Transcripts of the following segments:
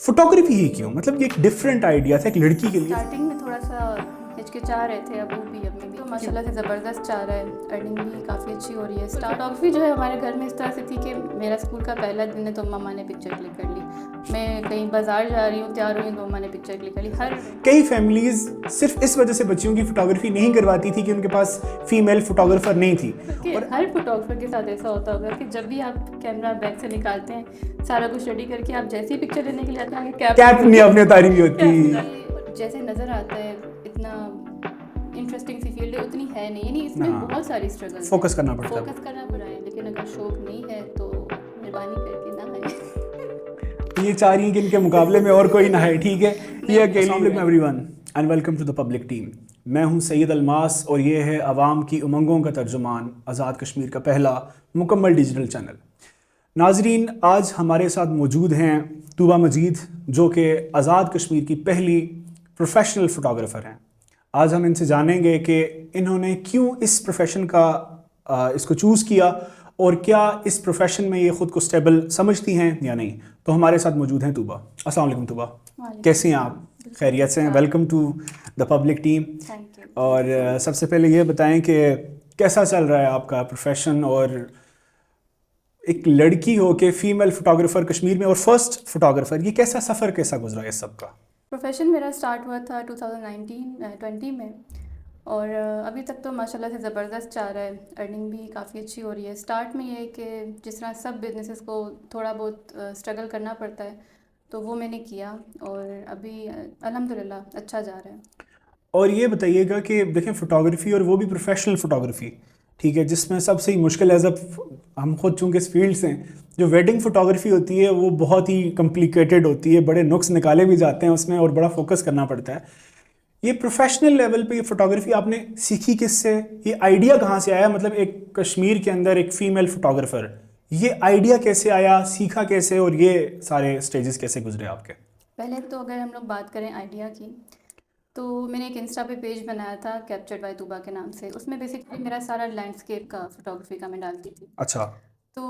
Photography ही क्यों? मतलब ये एक डिफरेंट आइडिया था एक लड़की के लिए। स्टार्टिंग में थोड़ा सा हिचकिचा रहे थे, अबू भी अम्मी भी, तो माशाल्लाह से ज़बरदस्त जा रहा है, अर्निंग भी काफ़ी अच्छी हो रही है। फोटोग्राफी जो है हमारे घर में इस तरह से थी कि मेरा स्कूल का पहला दिन है तो मम्मा ने पिक्चर क्लिक कर ली, मैं कहीं बाजार जा रही हूँ तैयार हुई तो मम्मा ने पिक्चर क्लिक कर ली। हर कई फैमिलीज सिर्फ इस वजह से बच्चियों की फोटोग्राफी नहीं करवाती थी कि उनके पास फीमेल फोटोग्राफर नहीं थी। और हर फोटोग्राफर के साथ ऐसा होता होगा कि जब भी आप कैमरा बैग से निकालते हैं, सारा कुछ रेडी करके आप जैसे ही पिक्चर लेने के लिए आते हैं, कैप नहीं आपने उतारी हुई होती। जैसे नज़र आता है इतना इंटरेस्टिंग सी फील्ड है, उतनी है नहीं, यानी इसमें हाँ। बहुत सारी स्ट्रगल फोकस करना पड़ता है। फोकस करना पड़ा है, लेकिन अगर शौक नहीं है तो मेहरबानी करके ना है। ये चाह रही है कि इनके मुकाबले में और कोई ना है, ठीक है। ये अकेली everyone and welcome to the public team. मैं हूं सैयद अलमास और ये है अवाम की उमंगों का तर्जुमान, आज़ाद कश्मीर का पहला मुकम्मल डिजिटल चैनल। नाजरीन, आज हमारे साथ मौजूद हैं तूबा मजीद, जो कि आज़ाद कश्मीर की पहली प्रोफेशनल फ़ोटोग्राफ़र हैं। आज हम इनसे जानेंगे कि इन्होंने क्यों इस प्रोफेशन का इसको चूज़ किया और क्या इस प्रोफेशन में ये ख़ुद को स्टेबल समझती हैं या नहीं। तो हमारे साथ मौजूद हैं तूबा। अस्सलाम वालेकुम तूबा, कैसी हैं आप? खैरियत से हैं? Welcome to the public team. Thank you. और सबसे पहले ये बताएं कि कैसा चल रहा है आपका प्रोफेशन, और एक लड़की हो के फीमेल फोटोग्राफर कश्मीर में और फर्स्ट फोटोग्राफर, ये कैसा सफ़र कैसा गुजरा है सब का? प्रोफेशन मेरा स्टार्ट हुआ था 2019-20 में, और अभी तक तो माशाल्लाह से ज़बरदस्त जा रहा है, अर्निंग भी काफ़ी अच्छी हो रही है। स्टार्ट में ये है कि जिस तरह सब बिजनेसेस को थोड़ा बहुत स्ट्रगल करना पड़ता है, तो वो मैंने किया और अभी अल्हम्दुलिल्लाह अच्छा जा रहा है। और ये बताइएगा कि देखें, फ़ोटोग्राफी और वो भी प्रोफेशनल फ़ोटोग्राफी, ठीक है, जिसमें सबसे ही मुश्किल है, जब हम खुद चूँकि इस फील्ड से हैं, जो वेडिंग फ़ोटोग्राफी होती है वो बहुत ही कॉम्प्लिकेटेड होती है, बड़े नुक्स निकाले भी जाते हैं उसमें और बड़ा फोकस करना पड़ता है। ये प्रोफेशनल लेवल पे ये फ़ोटोग्राफी आपने सीखी किससे? ये आइडिया कहाँ से आया? मतलब एक कश्मीर के अंदर एक फ़ीमेल फ़ोटोग्राफ़र, ये आइडिया कैसे आया, सीखा कैसे, और ये सारे स्टेजेस कैसे गुजरे आपके? पहले तो अगर हम लोग बात करें आइडिया की, तो मैंने एक इंस्टा पे पेज बनाया था कैप्चर्ड बाय तूबा के नाम से। उसमें बेसिकली मेरा सारा लैंडस्केप का फोटोग्राफी का मैं डालती थी। अच्छा। तो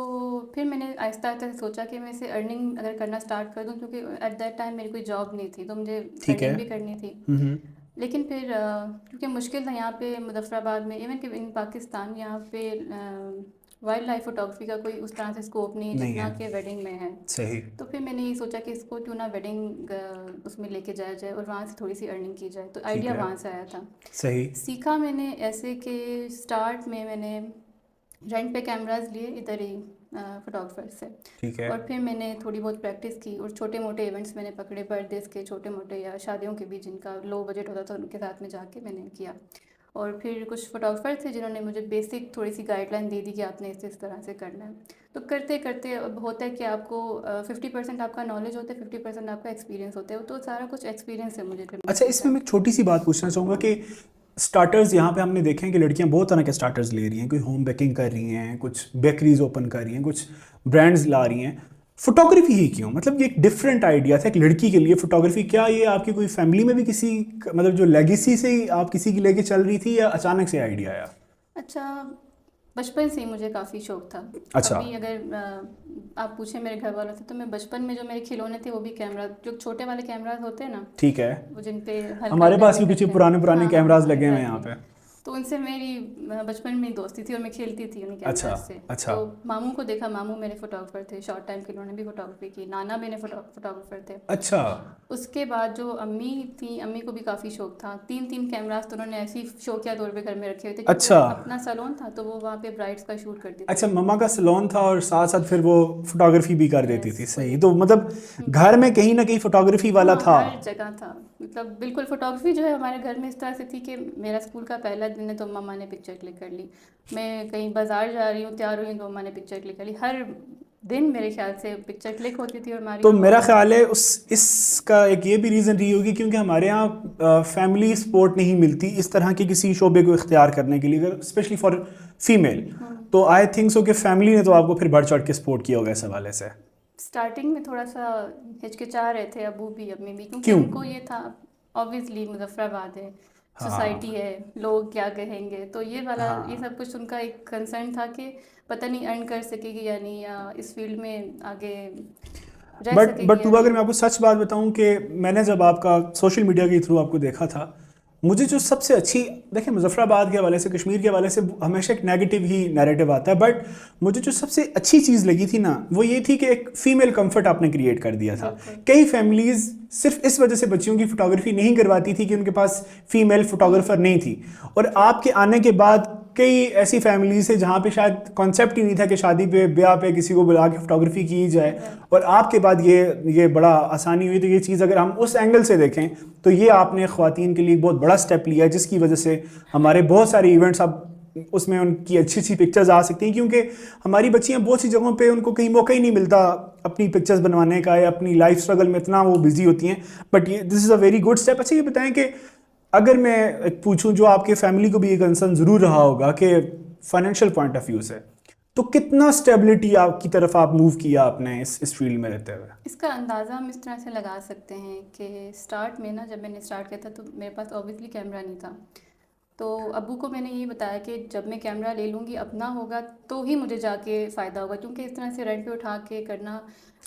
फिर मैंने आहिस्ता आहिस्ता सोचा कि मैं इसे अर्निंग अगर करना स्टार्ट कर दूं, क्योंकि एट दैट टाइम मेरी कोई जॉब नहीं थी, तो मुझे ठीक है। अर्निंग भी करनी थी। लेकिन फिर क्योंकि मुश्किल था यहाँ पे मुजफ्फराबाद में, इवन कि इन पाकिस्तान यहाँ पे वाइल्ड लाइफ फोटोग्राफी का कोई उस तरह से स्कोप नहीं है नहीं जितना है। कि वेडिंग में है। सही। तो फिर मैंने ये सोचा कि इसको क्यों ना वेडिंग उसमें लेके जाया जाए और वहाँ से थोड़ी सी अर्निंग की जाए, तो ठीक आइडिया है। वहाँ से आया था। सही। सीखा मैंने ऐसे कि स्टार्ट में मैंने रेंट पे कैमराज लिए इधर ही फोटोग्राफर से, ठीक है। और फिर मैंने थोड़ी बहुत प्रैक्टिस की और छोटे मोटे इवेंट्स मैंने पकड़े, बर्थडेज के छोटे मोटे या शादियों के भी जिनका लो बजट होता था उनके साथ में जाके मैंने किया। और फिर कुछ फोटोग्राफर थे जिन्होंने मुझे बेसिक थोड़ी सी गाइडलाइन दे दी कि आपने इस तरह से करना है। तो करते करते अब होता है कि आपको 50% आपका नॉलेज होता है, 50% आपका एक्सपीरियंस होता है, तो सारा कुछ एक्सपीरियंस है मुझे। अच्छा, इसमें मैं एक छोटी सी बात पूछना चाहूँगा कि स्टार्टर्स यहाँ पे हमने देखे हैं कि लड़कियाँ बहुत तरह के स्टार्टर्स ले रही हैं, कोई होम बेकिंग कर रही हैं, कुछ बेकरीज ओपन कर रही हैं, कुछ ब्रांड्स ला रही हैं। फोटोग्राफी ही क्यों? मतलब ये एक डिफरेंट आइडिया था एक लड़की के लिए फोटोग्राफी। क्या ये आपकी कोई फैमिली में भी किसी मतलब जो लेगेसी से ही आप किसी की लेके चल रही थी, या अचानक से आइडिया आया? अच्छा, बचपन से ही मुझे काफ़ी शौक था। अच्छा। अभी अगर आप पूछें मेरे घर वालों से, तो मैं बचपन में जो मेरे खिलौने थे वो भी कैमरा, जो छोटे वाले कैमराज होते हैं ना, ठीक है। वो जिन पे हल्का हमारे पास भी ब्लैक कुछ करते हैं, पुराने पुराने हाँ हाँ कैमरास हाँ लगे हुए हैं यहाँ एग्जैक्टली। पे। तो उनसे मेरी बचपन में दोस्ती थी और मैं खेलती थी उन अच्छा। कैमराज से। अच्छा। तो मामू को देखा, मामू मेरे फोटोग्राफर थे, शॉर्ट टाइम के उन्होंने भी फोटोग्राफी की, नाना मेरे फोटोग्राफर थे। अच्छा। उसके बाद जो अम्मी थी, अम्मी को भी काफ़ी शौक था, तीन तीन कैमरास तो उन्होंने ऐसी शौकिया तौर पे घर में रखे हुए थे, क्योंकि अच्छा। अपना सैलून था तो वो वहाँ पे ब्राइड्स का शूट करती थी। अच्छा, मम्मा का सैलून था और साथ साथ फिर वो फोटोग्राफी भी कर देती यस, थी। खुद सही। ही। तो मतलब घर में कहीं ना कहीं फोटोग्राफी वाला हाँ, था। हर जगह था, मतलब बिल्कुल फोटोग्राफी जो है हमारे घर में इस तरह से थी कि मेरा स्कूल का पहला दिन है तो मम्मा ने पिक्चर क्लिक कर ली, मैं कहीं बाजार जा रही हूँ तैयार हुई तो मम्मा ने पिक्चर क्लिक कर ली, हर दिन मेरे ख्याल से पिक्चर क्लिक होती थी और हमारी तो वो। मेरा ख्याल है उस इसका एक ये भी रीज़न रही होगी क्योंकि हमारे यहाँ फैमिली सपोर्ट नहीं मिलती इस तरह के किसी शोबे को इख्तियार करने के लिए, स्पेशली फॉर फीमेल। तो आई थिंक सो कि फैमिली ने तो आपको फिर बढ़ चढ़ के सपोर्ट किया होगा इस हवाले से। स्टार्टिंग में थोड़ा सा हिचकिचा रहे थे अबू भी अम्मी भी, क्योंकि क्यों? उनको ये था, ऑब्वियसली मुजफ्फराबाद है, हाँ। सोसाइटी है, लोग क्या कहेंगे, तो ये वाला ये हाँ। सब कुछ उनका एक कंसर्न था कि पता नहीं अर्न कर सकेगी या नहीं, या इस फील्ड में आगे रह बट सकेगी तुबा, या अगर नहीं। मैं आपको सच बात बताऊं कि मैंने जब आपका सोशल मीडिया के थ्रू आपको देखा था, मुझे जो सबसे अच्छी, देखिए मुजफ्फराबाद के हवाले से, कश्मीर के हवाले से हमेशा एक नेगेटिव ही नैरेटिव आता है, बट मुझे जो सबसे अच्छी चीज़ लगी थी ना, वो ये थी कि एक फ़ीमेल कंफर्ट आपने क्रिएट कर दिया था। बिल्कुल। कई फैमिलीज़ सिर्फ इस वजह से बच्चियों की फ़ोटोग्राफी नहीं करवाती थी कि उनके पास फ़ीमेल फ़ोटोग्राफ़र नहीं थी, और आपके आने के बाद कई ऐसी फैमिलीज है जहाँ पे शायद कॉन्सेप्ट ही नहीं था कि शादी पे, ब्याह पे किसी को बुला के फोटोग्राफी की जाए, Right. और आपके बाद ये बड़ा आसानी हुई। तो ये चीज़ अगर हम उस एंगल से देखें तो ये आपने ख़वातीन के लिए बहुत बड़ा स्टेप लिया, जिसकी वजह से हमारे बहुत सारे इवेंट्स अब उसमें उनकी अच्छी अच्छी पिक्चर्स आ सकती हैं, क्योंकि हमारी बच्चियाँ बहुत सी जगहों पे उनको कहीं मौका ही नहीं मिलता अपनी पिक्चर्स बनवाने का, या अपनी लाइफ स्ट्रगल में इतना वो बिजी होती हैं। बट ये this is a very good step. अच्छा, ये बताएं कि अगर मैं पूछूं, जो आपके फैमिली को भी ये कंसर्न ज़रूर रहा होगा कि फाइनेंशियल पॉइंट ऑफ व्यू से, तो कितना स्टेबिलिटी आपकी तरफ आप मूव किया आपने इस फील्ड में रहते हुए? इसका अंदाज़ा हम इस तरह से लगा सकते हैं कि स्टार्ट में ना, जब मैंने स्टार्ट किया था तो मेरे पास ऑब्वियसली कैमरा नहीं था। तो अब्बू को मैंने ये बताया कि जब मैं कैमरा ले लूँगी अपना होगा तो ही मुझे जाके फ़ायदा होगा, क्योंकि इस तरह से रेंट पे उठा के करना,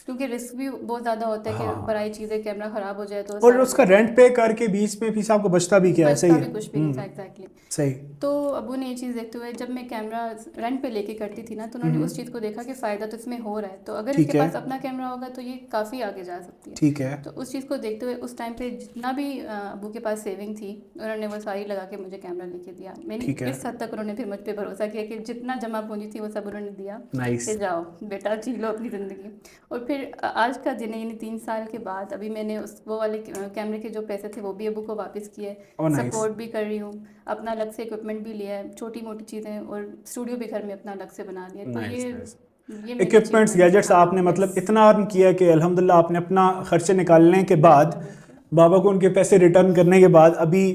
क्योंकि रिस्क भी बहुत ज़्यादा होता है कि हाँ, पराई चीज़ें, कैमरा ख़राब हो जाए तो और सारा उसका रेंट पे करके बीच में फीस आपको बचता भी क्या है? सही बचता है। भी कुछ भी नहीं था एग्जैक्टली। सही। तो अबू ने ये चीज़ देखते हुए, जब मैं कैमरा रेंट पे लेके करती थी ना, तो उन्होंने उस चीज़ को देखा कि फ़ायदा तो इसमें हो रहा है, तो अगर इसके ठीक है। पास अपना कैमरा होगा तो ये काफ़ी आगे जा सकती है। ठीक है। तो उस चीज़ को देखते हुए उस टाइम पे जितना भी अबू के पास सेविंग थी, उन्होंने वो सारी लगा के मुझे कैमरा लेके दिया। मैंने ठीक है। इस हद तक उन्होंने फिर मुझ पर भरोसा किया कि जितना जमा पूंजी थी वो सब उन्होंने दिया नाइस। कि जाओ बेटा जी लो अपनी ज़िंदगी। और फिर आज का दिन, यानी 3 साल के बाद, अभी मैंने उस वो वाले कैमरे के जो पैसे थे वो भी अबू को वापस किए, ओ नाइस। सपोर्ट भी कर रही हूँ, अपना अलग से इक्विपमेंट भी लिया है, छोटी मोटी चीज़ें, और स्टूडियो भी घर में अपना अलग से बना लिया। तो नाइस नाइस। ये मेरी इक्विपमेंट्स, अचीवमेंट है। गैजेट्स हाँ, आपने मतलब यस। इतना अर्न किया कि अल्हम्दुलिल्लाह आपने अपना खर्चे निकालने के बाद, बिल्कुल बिल्कुल। बाबा को उनके पैसे रिटर्न करने के बाद, अभी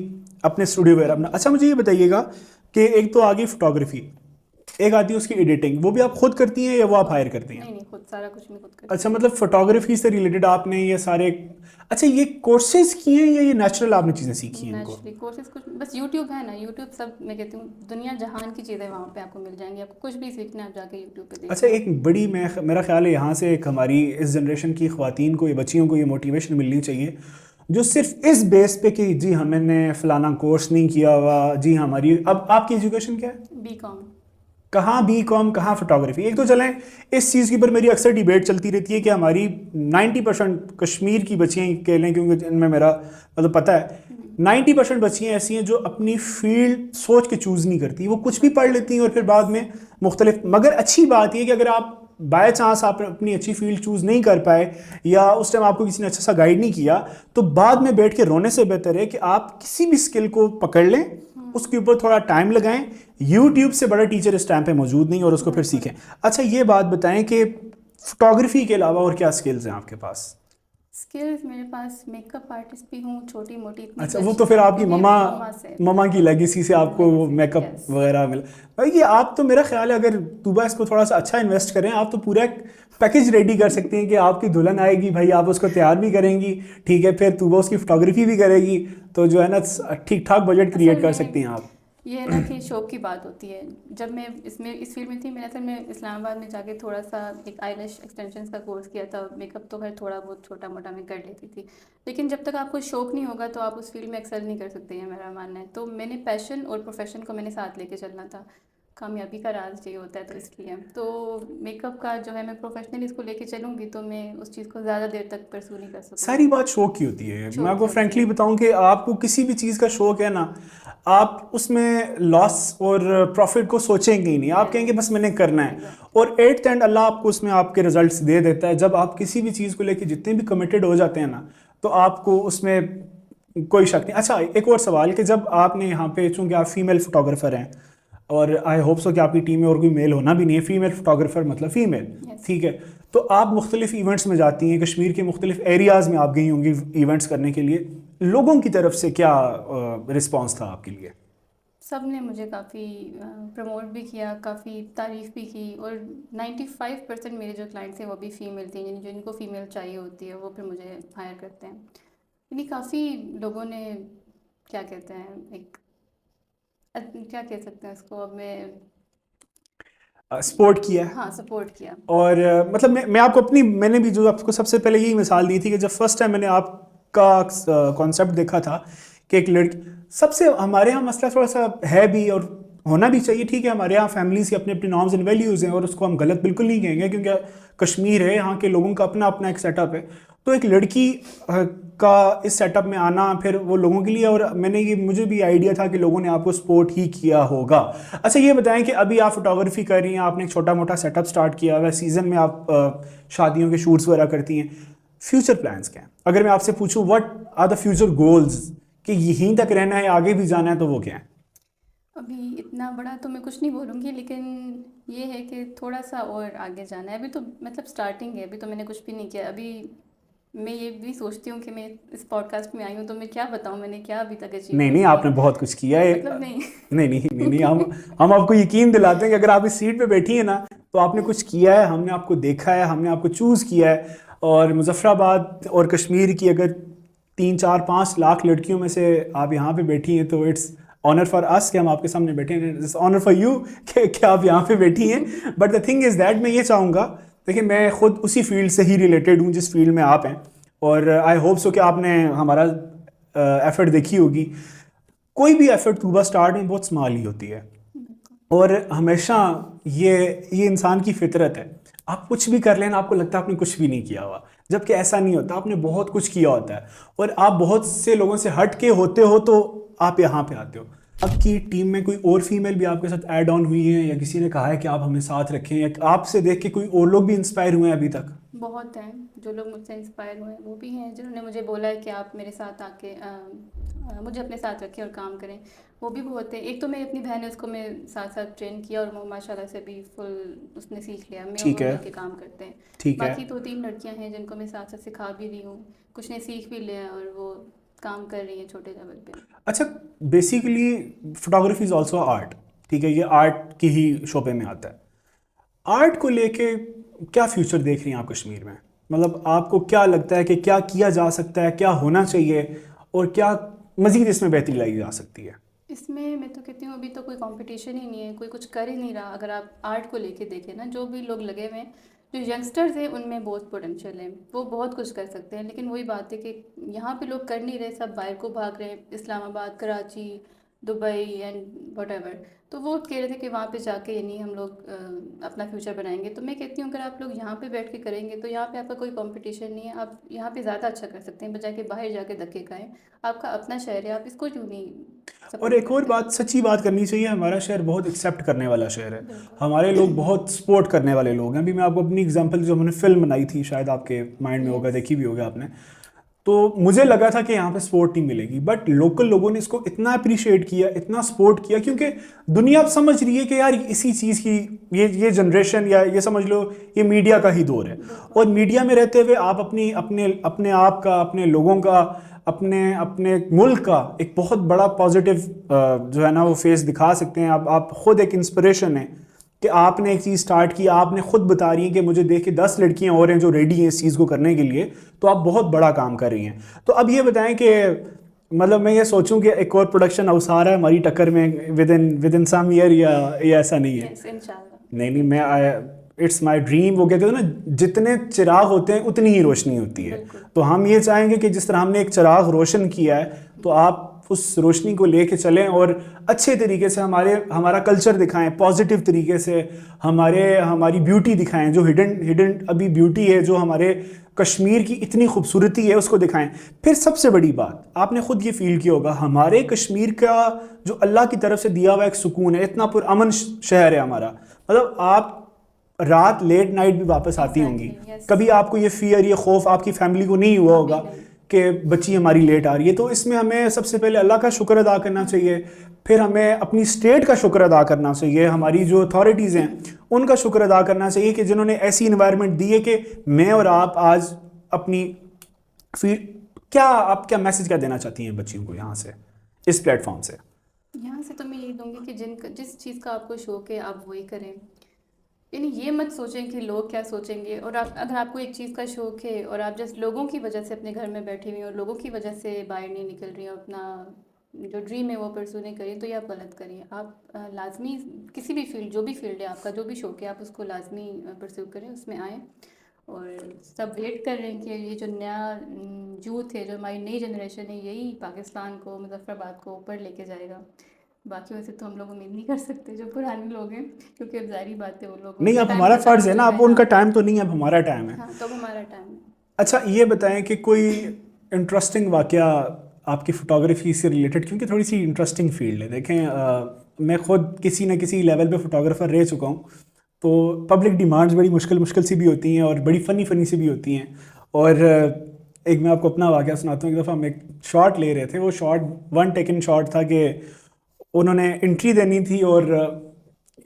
अपने स्टूडियो वेयर अपना। अच्छा, मुझे ये बताइएगा कि एक तो आ गई फोटोग्राफी, एक आती है उसकी एडिटिंग, वो भी आप खुद करती हैं या वो आप हायर करती हैं? नहीं नहीं, खुद सारा कुछ मैं खुद करती अच्छा, हूँ। मतलब फोटोग्राफी से रिलेटेड आपने ये सारे, अच्छा ये कोर्सेज किए हैं या ये नेचुरल आपने चीज़ें सीखी हैं इनको? नेचुरली कोर्सेज कुछ, बस यूट्यूब है ना, यूट्यूब सब, मैं कहती हूँ दुनिया जहान की चीज़ें वहाँ पे आपको मिल जाएंगी। आपको कुछ भी सीखना है आप जाके यूट्यूब पे देख अच्छा, लो। एक बड़ी, मेरा ख्याल है यहाँ से एक हमारी इस जनरेशन की ख़वातीन को, ये बच्चियों को ये मोटिवेशन मिलनी चाहिए, जो सिर्फ इस बेस पे कि जी हमने फ़लाना कोर्स नहीं किया हुआ, जी हमारी, अब आपकी एजुकेशन क्या है? बीकॉम। कहाँ बी.कॉम, कहाँ फोटोग्राफी? एक तो चलें, इस चीज़ के ऊपर मेरी अक्सर डिबेट चलती रहती है कि हमारी 90% कश्मीर की बच्चियाँ कह लें, क्योंकि इनमें मेरा मतलब पता है, 90% बच्चियाँ ऐसी हैं जो अपनी फील्ड सोच के चूज़ नहीं करती, वो कुछ भी पढ़ लेती हैं और फिर बाद में मुख्तलिफ। मगर अच्छी बात यह कि अगर आप बाय चांस आप अपनी अच्छी फील्ड चूज़ नहीं कर पाए, या उस टाइम आपको किसी ने अच्छा सा गाइड नहीं किया, तो बाद में बैठ के रोने से बेहतर है कि आप किसी भी स्किल को पकड़ लें, उसके ऊपर थोड़ा टाइम लगाएं। यूट्यूब से बड़ा टीचर इस टाइम पे मौजूद नहीं, और उसको फिर बिल्कुल। सीखें। अच्छा, ये बात बताएं कि फोटोग्राफी के अलावा और क्या स्किल्स हैं आपके पास? स्किल्स मेरे पास, मेकअप आर्टिस्ट भी हूँ छोटी मोटी, इतनी अच्छा, भी वो अच्छी तो फिर नहीं, आपकी क्योंकि ममा मम्मा से। ममा की लेगेसी से आपको वो लेगेसी, मेकअप यस। वगैरह मिला। भाई ये आप तो, मेरा ख्याल है अगर तुबा इसको थोड़ा सा अच्छा इन्वेस्ट करें, आप तो पूरा पैकेज रेडी कर सकती हैं कि आपकी दुल्हन आएगी भाई, आप उसको तैयार भी करेंगी, ठीक है, फिर तुबा उसकी फोटोग्राफी भी करेगी, तो जो है ना ठीक ठाक बजट क्रिएट असल कर सकती में हैं आप। ये है ना कि शौक की बात होती है। जब मैं इस फील्ड में थी, मैंने असल में इस्लामाबाद में जाके थोड़ा सा एक आईलैश एक्सटेंशंस का कोर्स किया था। मेकअप तो खैर थोड़ा बहुत छोटा मोटा मैं कर लेती थी, लेकिन जब तक आपको शौक नहीं होगा तो आप उस फील्ड में एक्सेल नहीं कर सकते हैं, मेरा मानना है। तो मैंने पैशन और प्रोफेशन को मैंने साथ लेके चलना था, कामयाबी का राज ये होता है, तो इसलिए तो मेकअप का जो है, मैं प्रोफेशनली इसको लेके चलूँगी तो मैं उस चीज़ को ज़्यादा देर तक परसू नहीं कर सारी सकूँगी। बात शौक की होती है। मैं शौक आपको की होती फ्रेंकली है। बताऊं कि आपको किसी भी चीज़ का शौक है ना, आप उसमें लॉस और प्रॉफिट को सोचेंगे ही नहीं, आप कहेंगे बस मैंने करना है, एग्जैक्टली। और एट द एंड अल्लाह आपको उसमें आपके रिजल्ट्स दे देता है। जब आप किसी भी चीज़ को लेकर जितने भी कमिटेड हो जाते हैं ना, तो आपको उसमें कोई शक नहीं। अच्छा, एक और सवाल कि जब आपने यहाँ पे, चूँकि आप फीमेल फोटोग्राफर हैं, और आई होप सो कि आपकी टीम में और कोई मेल होना भी नहीं है, फीमेल फोटोग्राफर मतलब फीमेल, यस। ठीक है, तो आप मुख्तलिफ इवेंट्स में जाती हैं, कश्मीर के मुख्तलिफ एरियाज़ में आप गई होंगी इवेंट्स करने के लिए, लोगों की तरफ से क्या रिस्पॉन्स था आपके लिए? सब ने मुझे काफ़ी प्रमोट भी किया, काफ़ी तारीफ़ भी की, और 95% मेरे जो क्लाइंट्स हैं वो भी फ़ीमेल थे, यानी जो इनको फ़ीमेल चाहिए होती है वो फिर मुझे हायर करते हैं। यानी काफ़ी लोगों ने, क्या कहते हैं, एक क्या कह सकते हैं उसको, अब मैं सपोर्ट किया है। हाँ, सपोर्ट किया। और मतलब मैं आपको मैंने भी जो आपको सबसे पहले यही मिसाल दी थी कि जब फर्स्ट टाइम मैंने आपका कॉन्सेप्ट देखा था कि एक लड़की, सबसे हमारे यहाँ मसला थोड़ा सा है भी और होना भी चाहिए, ठीक है, हमारे यहाँ फैमिलीज की अपने अपने नॉर्म्स एंड वैल्यूज़ हैं और उसको हम गलत बिल्कुल नहीं कहेंगे क्योंकि कश्मीर है, यहाँ के लोगों का अपना अपना एक सेटअप है। तो एक लड़की का इस सेटअप में आना फिर वो लोगों के लिए, और मुझे भी आइडिया था कि लोगों ने आपको सपोर्ट ही किया होगा। अच्छा ये बताएं कि अभी आप फोटोग्राफी कर रही हैं, आपने एक छोटा मोटा सेटअप स्टार्ट किया हुआ है, सीज़न में आप शादियों के शूट्स वगैरह करती हैं, फ्यूचर प्लान्स क्या हैं? अगर मैं आपसे पूछूं what are the future goals कि यहीं तक रहना है आगे भी जाना है, तो वो क्या है? अभी इतना बड़ा तो मैं कुछ नहीं बोलूँगी, लेकिन ये है कि थोड़ा सा और आगे जाना है। अभी तो मतलब स्टार्टिंग है, अभी तो मैंने कुछ भी नहीं किया। अभी मैं ये भी सोचती हूँ कि मैं इस पॉडकास्ट में आई हूँ तो मैं क्या बताऊँ मैंने क्या अभी तक अचीव नहीं नहीं नहीं, किया। आपने बहुत कुछ किया है। मतलब नहीं। नहीं नहीं नहीं नहीं, हम आपको यकीन दिलाते हैं कि अगर आप इस सीट पे बैठी है ना तो आपने कुछ किया है, हमने आपको देखा है, हमने आपको चूज़ किया है। और मुजफ्फराबाद और कश्मीर की अगर 3 4 5 लाख लड़कियों में से आप यहाँ पे बैठी हैं तो इट्स ऑनर फॉर अस कि हम आपके सामने बैठे हैं, इट्स ऑनर फॉर यू कि आप यहाँ पे बैठी हैं। But the thing is that मैं ये चाहूँगा, देखिए मैं खुद उसी फील्ड से ही रिलेटेड हूँ जिस फील्ड में आप हैं, और आई होप सो कि आपने हमारा एफर्ट देखी होगी। कोई भी एफर्ट तुबा स्टार्ट में बहुत स्मॉल ही होती है, और हमेशा ये इंसान की फितरत है, आप कुछ भी कर लेना आपको लगता है आपने कुछ भी नहीं किया हुआ, जबकि ऐसा नहीं होता, आपने बहुत कुछ किया होता है और आप बहुत से लोगों से हट के होते हो तो आप यहाँ पे आते हो। आपकी टीम में कोई और फीमेल भी आपके साथ ऐड ऑन हुई है या किसी ने कहा है कि आप हमें साथ रखें, या आपसे देख के कोई और लोग भी इंस्पायर हुए हैं अभी तक? बहुत हैं जो लोग मुझसे इंस्पायर हुए हैं, वो भी हैं जिन्होंने मुझे बोला है कि आप मेरे साथ आके मुझे अपने साथ रखें और काम करें, वो भी बहुत है। एक तो मेरी अपनी बहन है, उसको मैं साथ साथ ट्रेन किया और वो माशाल्लाह से भी फुल उसने सीख लिया, मैं और ठीक वो है, मिलके काम करते हैं। ठीक है। बाकी 2 3 लड़कियां हैं जिनको मैं साथ साथ सिखा भी रही हूँ, कुछ ने सीख भी लिया और वो काम कर रही हैं छोटे लेवल पे। अच्छा, basically photography is also art, ठीक है, ये आर्ट की ही शोबे में आता है। आर्ट को लेके क्या फ्यूचर देख रही हैं आप कश्मीर में? मतलब आपको क्या लगता है कि क्या किया जा सकता है, क्या होना चाहिए और क्या मज़ीद इसमें बेहतरी लाई जा सकती है? इसमें मैं तो कहती हूँ अभी तो कोई कंपटीशन ही नहीं है, कोई कुछ कर ही नहीं रहा। अगर आप आर्ट को लेके देखें ना, जो भी लोग लगे हुए हैं, जो यंगस्टर्स हैं उनमें बहुत पोटेंशियल है, वो बहुत कुछ कर सकते हैं। लेकिन वही बात है कि यहाँ पे लोग कर नहीं रहे, सब बाहर को भाग रहे हैं, Islamabad, Karachi, Dubai and what. तो वो कह रहे थे कि वहाँ पे जाके यानी हम लोग अपना फ्यूचर बनाएंगे। तो मैं कहती हूँ अगर आप लोग यहाँ पे बैठ के करेंगे तो यहाँ पे आपका कोई कंपटीशन नहीं है, आप यहाँ पे ज़्यादा अच्छा कर सकते हैं बजाय के बाहर जाके धक्के खाएं। आपका अपना शहर है, आप इसको क्यों नहीं और सपोर्ट एक और करते? बात, सच्ची बात करनी चाहिए, हमारा शहर बहुत एक्सेप्ट करने वाला शहर है, बिल्कुल। हमारे लोग बहुत सपोर्ट करने वाले लोग हैं। अभी मैं आपको अपनी एग्जांपल, जो हमने फिल्म बनाई थी, शायद आपके माइंड में होगा, यस। देखी भी होगा आपने, तो मुझे लगा था कि यहाँ पे सपोर्ट नहीं मिलेगी, बट लोकल लोगों ने इसको इतना अप्रिशिएट किया, इतना सपोर्ट किया, क्योंकि दुनिया अब समझ रही है कि यार इसी चीज़ की ये जनरेशन, या ये समझ लो ये मीडिया का ही दौर है, बिल्कुल। और मीडिया में रहते हुए आप अपनी अपने अपने आप का, अपने लोगों का, अपने अपने मुल्क का एक बहुत बड़ा पॉजिटिव जो है ना वो फेस दिखा सकते हैं। आप खुद एक इंस्पिरेशन है कि आपने एक चीज़ स्टार्ट की, आपने खुद बता रही हैं कि मुझे देख के 10 लड़कियां और हैं जो रेडी हैं इस चीज़ को करने के लिए, तो आप बहुत बड़ा काम कर रही हैं। तो अब ये बताएं कि मतलब मैं ये सोचूं कि एक और प्रोडक्शन हाउस आ रहा है हमारी टक्कर में विद इन सम ईयर, या ऐसा नहीं है? यस, इंशाल्लाह। नहीं नहीं, मैं इट्स माय ड्रीम। वो कहते हैं ना, जितने चिराग होते हैं उतनी ही रोशनी होती है, बिल्कुल। तो हम ये चाहेंगे कि जिस तरह हमने एक चिराग रोशन किया है, तो आप उस रोशनी को लेके चलें और अच्छे तरीके से हमारा कल्चर दिखाएं, पॉजिटिव तरीके से हमारी ब्यूटी दिखाएं, जो हिडन अभी ब्यूटी है, जो हमारे कश्मीर की इतनी खूबसूरती है, उसको दिखाएं। फिर सबसे बड़ी बात, आपने खुद ये फील किया होगा, हमारे कश्मीर का जो अल्लाह की तरफ से दिया हुआ एक सुकून है, इतना पुरअमन शहर है हमारा, मतलब आप रात लेट नाइट भी वापस आती होंगी, Exactly, yes। कभी आपको ये फियर, ये खौफ आपकी फैमिली को नहीं हुआ होगा नहीं। कि बच्ची हमारी लेट आ रही है? तो इसमें हमें सबसे पहले अल्लाह का शुक्र अदा करना चाहिए, फिर हमें अपनी स्टेट का शुक्र अदा करना चाहिए, हमारी जो अथॉरिटीज़ हैं उनका शुक्र अदा करना चाहिए कि जिन्होंने ऐसी इन्वायरमेंट दी है कि मैं और आप आज अपनी फील्ड, आप क्या मैसेज क्या देना चाहती हैं बच्चियों को यहाँ से, इस प्लेटफॉर्म से? यहाँ से तो मैं यही दूंगी कि जिस चीज़ का आपको शौक है आप वही करें। यानी ये मत सोचें कि लोग क्या सोचेंगे। और अगर आपको एक चीज़ का शौक है और आप जस्ट लोगों की वजह से अपने घर में बैठी हुई हैं और लोगों की वजह से बाहर नहीं निकल रही हो अपना जो ड्रीम है वो परस्यू नहीं करिए तो ये आप गलत करिए। आप लाजमी किसी भी फील्ड, जो भी फील्ड है आपका, जो भी शौक है, आप उसको लाजमी परस्यू करें, उसमें आएँ। और सब वेट कर रहे हैं कि ये जो नया यूथ है, जो हमारी नई जनरेशन है, यही पाकिस्तान को, मुजफ्फराबाद को ऊपर लेके जाएगा। बाकी वैसे तो हम लोग उम्मीद नहीं कर सकते जो पुराने लोग हैं, क्योंकि अब जाहिर बात है वो लोग, नहीं, उनका अब टाइम हमारा खत्म फ़र्ज़ हो है ना, चुका अब है। उनका हाँ टाइम तो नहीं है, अब हमारा टाइम है। हाँ, तो अब हमारा टाइम है। अच्छा, ये बताएं कि कोई इंटरेस्टिंग वाक़या आपकी फ़ोटोग्राफी से रिलेटेड, क्योंकि थोड़ी सी इंटरेस्टिंग फील्ड है। देखें, मैं ख़ुद किसी न किसी लेवल पे फ़ोटोग्राफ़र रह चुका हूँ, तो पब्लिक डिमांड्स बड़ी मुश्किल मुश्किल सी भी होती हैं और बड़ी फ़नी फ़नी सी भी होती हैं। और एक मैं आपको अपना वाक़या सुनाता हूँ। एक दफ़ा हम एक शॉट ले रहे थे, वो शॉट वन टेकन शॉट था कि उन्होंने एंट्री देनी थी और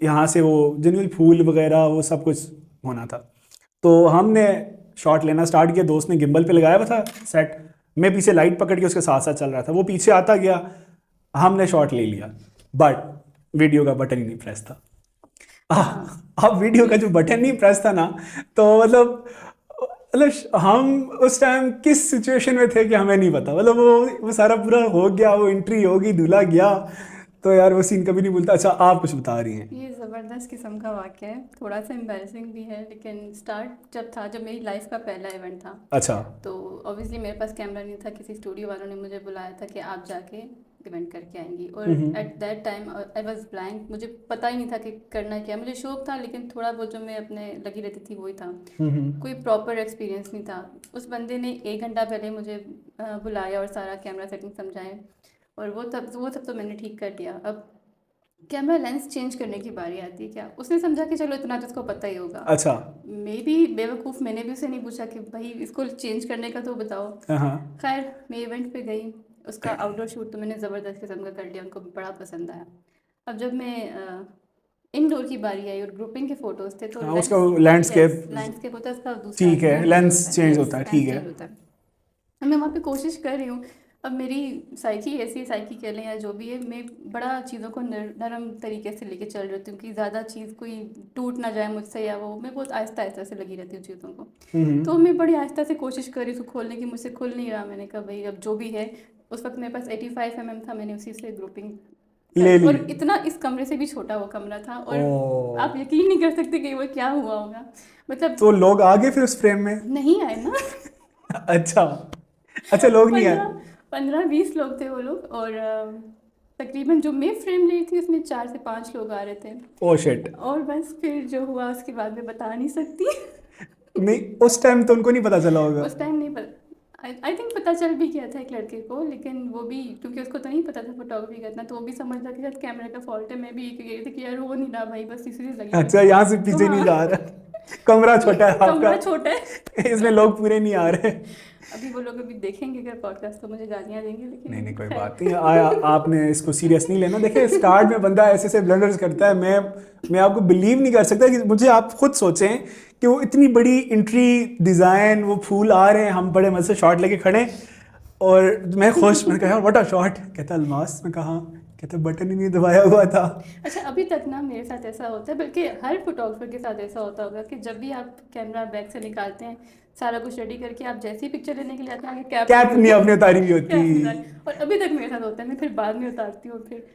यहाँ से वो जनरल फूल वगैरह वो सब कुछ होना था। तो हमने शॉट लेना स्टार्ट किया, दोस्त ने गिम्बल पे लगाया हुआ था सेट, मैं पीछे लाइट पकड़ के उसके साथ साथ चल रहा था, वो पीछे आता गया, हमने शॉट ले लिया, बट वीडियो का बटन ही नहीं प्रेस था। हाँ अब वीडियो का जो बटन नहीं प्रेस था ना, तो मतलब हम उस टाइम किस सिचुएशन में थे कि हमें नहीं पता। मतलब वो सारा पूरा हो गया, वो एंट्री होगी, दूल्हा गया, तो यार वो सीन कभी नहीं भूलता। अच्छा, आप कुछ बता रही हैं? ये ज़बरदस्त किस्म का वाक़या है, थोड़ा सा एम्बैरसिंग भी है, लेकिन स्टार्ट जब था, जब मेरी लाइफ का पहला इवेंट था, अच्छा। तो ऑब्वियसली मेरे पास कैमरा नहीं था, किसी स्टूडियो वालों ने मुझे बुलाया था कि आप जाके इवेंट करके आएंगी। और at that time I was blank, मुझे पता ही नहीं था कि करना क्या। मुझे शौक था, लेकिन थोड़ा बहुत जो मैं अपने लगी रहती थी वही था, कोई प्रॉपर एक्सपीरियंस नहीं था। उस बंदे ने 1 घंटा पहले मुझे बुलाया और सारा कैमरा सेटिंग समझाए, और वो सब तो मैंने ठीक कर दिया। अब कैमरा लेंस चेंज करने की बारी आती है, क्या उसने समझा कि चलो इतना तो उसको पता ही होगा। अच्छा। मे भी बेवकूफ़, मैंने भी उसे नहीं पूछा कि भाई इसको चेंज करने का तो बताओ। हाँ। खैर मैं इवेंट पे गई, उसका आउटडोर शूट तो मैंने ज़बरदस्त किस्म का कर लिया, उनको बड़ा पसंद आया। अब जब मैं इनडोर की बारी आई और ग्रुपिंग के फ़ोटोज़ थे, तो हाँ, लेंस, उसका यस, लैंडस्केप। लैंडस्केप होता है, उसका दूसरा ठीक है, व्यू मुझे लेंस होता है, चेंज यस, होता है, लेंस ठीक है। चेंज होता है। अब मैं वहाँ पे कोशिश कर रही हूँ। अब मेरी साइकी ऐसी, साइकी कह लें या जो भी है, मैं बड़ा चीज़ों को नरम तरीके से लेके चल रही हूँ कि ज़्यादा चीज़ कोई टूट ना जाए मुझसे, या वो मैं बहुत आहिस्ता आहिस्ता से लगी रहती हूँ चीज़ों को। तो मैं बड़ी आहिस्ता से कोशिश कर रही हूँ खोलने की, मुझसे खुल नहीं रहा। मैंने कहा भाई अब जो भी है, उस वक्त मेरे पास 85 mm था, मैंने उसी से ग्रुपिंग ले करी। ली। और इतना, इस कमरे से भी छोटा वो कमरा था, और ओ, आप यकीन नहीं कर सकते कि वो क्या हुआ होगा। मतलब तो लोग आ गए फिर उस फ्रेम में? नहीं आए ना। अच्छा। अच्छा, लोग नहीं आए। 15-20 लोग थे वो लोग, और तकरीबन जो मैं फ्रेम ले रही थी उसमें 4 से 5 लोग आ रहे थे। Oh shit. और बस फिर जो हुआ उसके बाद मैं बता नहीं सकती। नहीं, उस टाइम तो उनको नहीं पता चला होगा। उस टाइम नहीं पता, आई थिंक पता चल भी गया था एक लड़के को, लेकिन वो भी, क्योंकि उसको तो नहीं पता था फोटोग्राफी करना, तो वो भी समझ रहा कि शायद कैमरे का फॉल्ट है। मैं भी एक कह रही थी कि यार हो नहीं रहा भाई, बस इसी से लगी अच्छा, हुई। यहाँ से तो पीछे नहीं हाँ, जा रहा, कमरा छोटा है आपका, कमरा छोटा है। इसमें लोग पूरे नहीं आ रहे। अभी वो लोग अभी देखेंगे अगर पॉडकास्ट, तो मुझे गालियाँ देंगे, नहीं नहीं, लेकिन कोई खैर। बात नहीं। आपने इसको सीरियस नहीं लेना। देखिए, स्टार्ट में बंदा ऐसे ऐसे ब्लंडर्स करता है, मैं आपको बिलीव नहीं कर सकता कि मुझे, आप खुद सोचें कि वो इतनी बड़ी एंट्री डिज़ाइन, वो फूल आ रहे हैं, हम बड़े मजे से शॉट लेके खड़े, और मैं खुश, मैंने कहा यार व्हाट अ शॉट। कहता अलमास, मैं कहा, कहता बटन ही नहीं दबाया हुआ था। अच्छा, अभी तक ना मेरे साथ ऐसा होता है, बल्कि हर फोटोग्राफर के साथ ऐसा होता होगा कि जब भी आप कैमरा बैग से निकालते हैं, सारा कुछ रेडी करके, आप जैसे ही पिक्चर लेने के लिए आते हैं, आगे कैप कैप नहीं अपनी उतारी हुई होती। कैप नहीं उतारी। और अभी तक मेरे साथ होता है, मैं फिर बाद में उतारती हूँ, फिर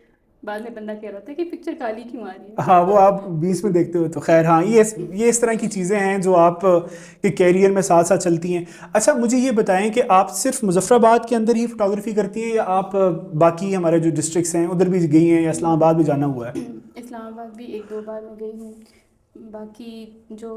बाद में बंदा कह रहा होता है कि पिक्चर काली क्यों आ रही है। हाँ, वो आप बीच में देखते हो तो खैर। हाँ, ये इस तरह की चीज़ें हैं जो आप के कैरियर में साथ साथ चलती हैं। अच्छा, मुझे ये बताएं कि आप सिर्फ मुजफ्फराबाद के अंदर ही फोटोग्राफी करती हैं, या आप बाकी हमारे जो डिस्ट्रिक्ट्स हैं उधर भी गई हैं, या इस्लामाबाद भी जाना हुआ है? इस्लामाबाद भी 1-2 बार मैं गई हूँ। बाकी जो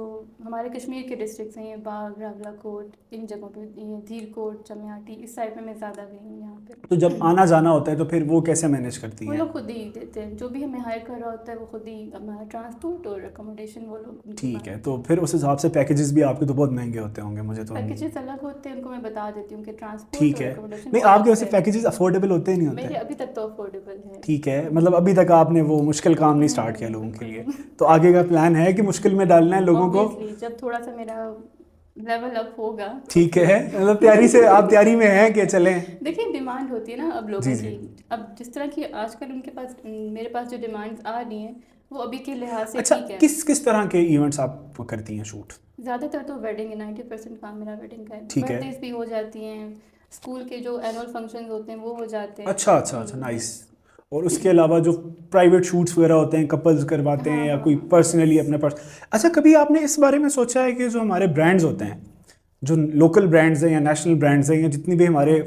हमारे कश्मीर के डिस्ट्रिक्ट्स हैं, ये बाग, रावलाकोट, इन जगहों पे, ये धीरकोट, चमियाटी, इस साइड में मैं ज़्यादा गई हूँ यहाँ पे। तो जब आना जाना होता है तो फिर वो कैसे मैनेज करती वो हैं? लोग खुद ही देते हैं, जो भी हमें हायर कर रहा होता है वो खुद ही, हमारा ट्रांसपोर्ट और अकोमोडेशन वो लोग उनकी ठीक बात। है, तो फिर उस हिसाब से पैकेजेस भी आपके तो बहुत महंगे होते होंगे, मुझे तो। पैकेजेस अलग होते हैं, उनको मैं बता देती हूँ कि ट्रांसपोर्ट ठीक और है। अकोमोडेशन नहीं, वो आपके अलग वैसे से। पैकेजेस अफोर्डेबल होते ही नहीं मेरे होते? अभी तक तो अफोर्डेबल है। ठीक है, मतलब अभी तक आपने वो मुश्किल काम नहीं स्टार्ट किया नहीं, लोगों के बिल्कुल लिए। नहीं। तो आगे का प्लान है कि मुश्किल में डालना है लोगों को? ऑब्वियसली जब थोड़ा सा मेरा लेवल अप होगा तो ठीक फिर है, मतलब तैयारी से, आप तैयारी में हैं कि चलें? देखिए, डिमांड होती है ना अब जी लोगों जी। की। अब जिस तरह की आजकल उनके पास, मेरे पास जो डिमांड्स आ रही हैं, वो अभी के लिहाज से अच्छा, ठीक है। किस किस तरह के इवेंट्स आप करती हैं शूट? ज़्यादातर तो वेडिंग है, 90% काम मेरा वेडिंग का है। ठीक है। बर्थडेज भी हो जाती हैं, स्कूल के जो एनुअल फंक्शंस होते हैं वो हो जाते हैं। अच्छा अच्छा अच्छा, नाइस। और उसके अलावा जो प्राइवेट शूट्स वगैरह होते हैं, कपल्स करवाते हैं या कोई पर्सनली अपने पास। अच्छा, कभी आपने इस बारे में सोचा है कि जो हमारे ब्रांड्स होते हैं, जो लोकल ब्रांड्स हैं या नेशनल ब्रांड्स हैं या जितनी भी हमारे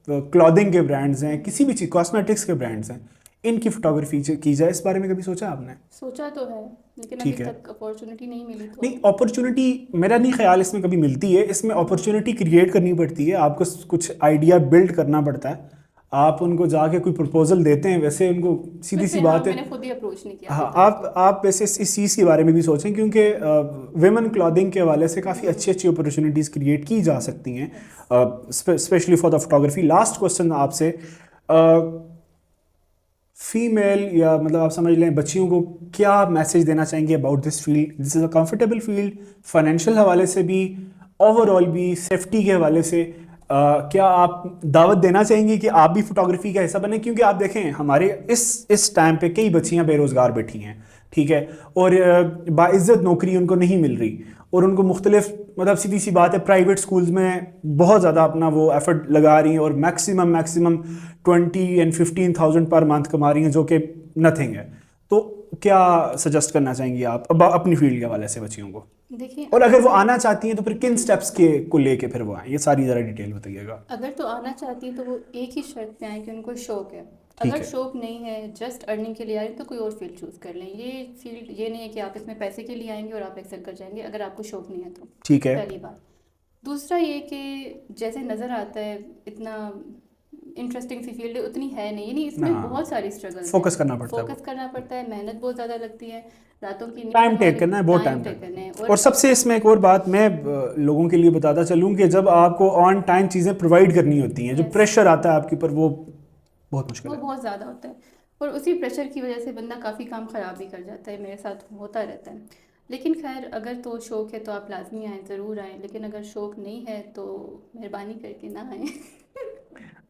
क्लॉथिंग के ब्रांड्स हैं, किसी भी चीज़ कॉस्मेटिक्स के ब्रांड्स हैं, इनकी फोटोग्राफी की जाए, इस बारे में कभी सोचा आपने? सोचा तो है, लेकिन ठीक अभी है। तक अपॉर्चुनिटी नहीं मिली तो। नहीं, अपॉर्चुनिटी मेरा नहीं ख्याल इसमें कभी मिलती है। इसमें अपॉर्चुनिटी क्रिएट करनी पड़ती है, आपको कुछ आइडिया बिल्ड करना पड़ता है। आप उनको जाके कोई प्रपोजल देते हैं, वैसे उनको सीधी सी बात है। मैंने खुद ही अप्रोच नहीं किया हाँ, अभी तक तो। आप वैसे इस चीज़ के बारे में भी सोचें, क्योंकि विमेन क्लॉथिंग के हवाले से काफ़ी अच्छी अच्छी अपॉर्चुनिटीज़ क्रिएट की जा सकती हैं, specially for the photography. Last question आपसे, फीमेल या मतलब आप समझ लें बच्चियों को क्या मैसेज देना चाहेंगे about this field? This is a comfortable field, financial हवाले से भी, ओवरऑल भी, सेफ्टी के हवाले से। क्या आप दावत देना चाहेंगे कि आप भी फोटोग्राफी का हिस्सा बने? क्योंकि आप देखें हमारे इस टाइम पे कई बच्चियां बेरोज़गार बैठी हैं, ठीक है, और बाइज़्ज़त नौकरी उनको नहीं मिल रही, और उनको मुख्तलिफ मतलब सीधी सी बात है प्राइवेट स्कूल्स में बहुत ज़्यादा अपना वो एफर्ट लगा रही हैं और मैक्सिमम 20 and 15,000 पर मंथ कमा रही हैं, जो कि नथिंग है। तो क्या सजेस्ट करना चाहेंगी आप अपनी फील्ड के हवाले से बच्चियों को? देखिए, और अगर वो आना चाहती हैं तो फिर किन स्टेप्स को लेके फिर वो आए, ये सारी ज़रा डिटेल बताइएगा। अगर तो आना चाहती है तो वो एक ही शर्त पे आए कि उनको शौक है। ठीक अगर है। शौक नहीं है, जस्ट अर्निंग के लिए आ रही है, तो कोई और फील्ड चूज़ कर लें। ये फील्ड ये नहीं है कि आप इसमें पैसे के लिए आएंगे और आप एक्सेल कर जाएंगे, अगर आपको शौक नहीं है तो। ठीक है। पहली बात। दूसरा ये कि जैसे नज़र आता है इतना इंटरेस्टिंग सी फील्ड है, उतनी है नहीं, यानी इसमें हाँ, बहुत सारी स्ट्रगल फोकस करना पड़ता है, फोकस करना पड़ता है, मेहनत बहुत ज़्यादा लगती है, रातों की नींद टाइम टेक हमारी करना है, बहुत टाइम टाइम टेक करना है। और सबसे इसमें एक और बात मैं लोगों के लिए बताता चलूँ कि जब आपको ऑन टाइम चीज़ें प्रोवाइड करनी होती हैं, जो Yes. प्रेशर आता है आपके ऊपर, वो बहुत मुश्किल वो है। बहुत ज़्यादा होता है, और उसी प्रेशर की वजह से बंदा काफ़ी काम ख़राब भी कर जाता है, मेरे साथ होता रहता है। लेकिन खैर, अगर तो शौक़ है तो आप लाजमी आएँ, ज़रूर आएँ, लेकिन अगर शौक़ नहीं है तो मेहरबानी करके ना आएँ।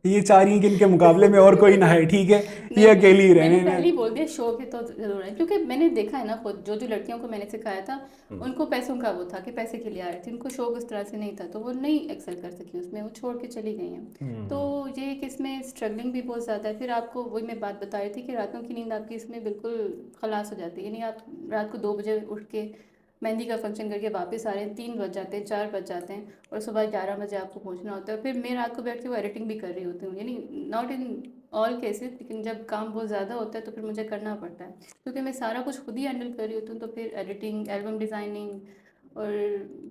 ये चाह रही हैं कि इनके मुकाबले में और कोई ना है, ठीक है, ये अकेली ही मैंने रहने पहले ही में। बोल दिया शौक है तो ज़रूर है, क्योंकि मैंने देखा है ना खुद, जो लड़कियों को मैंने सिखाया था उनको पैसों का वो था कि पैसे के लिए आ रही थी, उनको शौक उस तरह से नहीं था, तो वो नहीं एक्सेल कर सकी उसमें, वो छोड़ के चली गई हैं। तो ये कि इसमें स्ट्रगलिंग भी बहुत ज़्यादा है। फिर आपको वही मैं बात बता रही थी कि रातों की नींद आपकी इसमें बिल्कुल खलास हो जाती है, यानी आप रात को 2 बजे उठ के मेहंदी का फंक्शन करके वापस आ रहे हैं, 3 बज जाते हैं, 4 बज जाते हैं, और सुबह 11 बजे आपको पहुंचना होता है। फिर मैं रात को बैठ के वो एडिटिंग भी कर रही होती हूँ, यानी नॉट इन ऑल केसेस, लेकिन जब काम बहुत ज़्यादा होता है तो फिर मुझे करना पड़ता है, क्योंकि मैं सारा कुछ खुद ही हैंडल कर रही होती हूँ। तो फिर एडिटिंग, एल्बम डिज़ाइनिंग और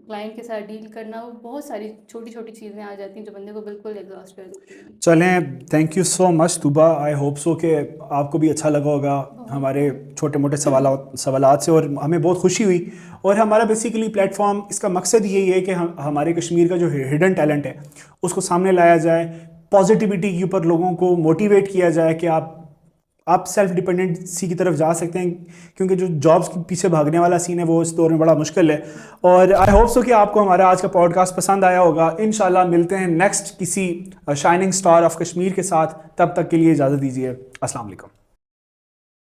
क्लाइंट के साथ डील करना, वो बहुत सारी छोटी छोटी चीज़ें आ जाती हैं जो बंदे को बिल्कुल एग्जॉस्ट कर देती हैं। चलें, thank you so much तुबा। I hope so कि आपको भी अच्छा लगा होगा हमारे छोटे मोटे सवालात से, और हमें बहुत खुशी हुई। और हमारा बेसिकली प्लेटफॉर्म, इसका मकसद यही है कि हम हमारे कश्मीर का जो हिडन टैलेंट है उसको सामने लाया जाए, पॉजिटिविटी के ऊपर लोगों को मोटिवेट किया जाए कि आप सेल्फ डिपेंडेंसी की तरफ जा सकते हैं, क्योंकि जो जॉब्स के पीछे भागने वाला सीन है वो इस दौर में बड़ा मुश्किल है। और आई होप सो कि आपको हमारा आज का पॉडकास्ट पसंद आया होगा। इंशाल्लाह मिलते हैं नेक्स्ट किसी शाइनिंग स्टार ऑफ कश्मीर के साथ, तब तक के लिए इजाज़त दीजिए। अस्सलाम वालेकुम।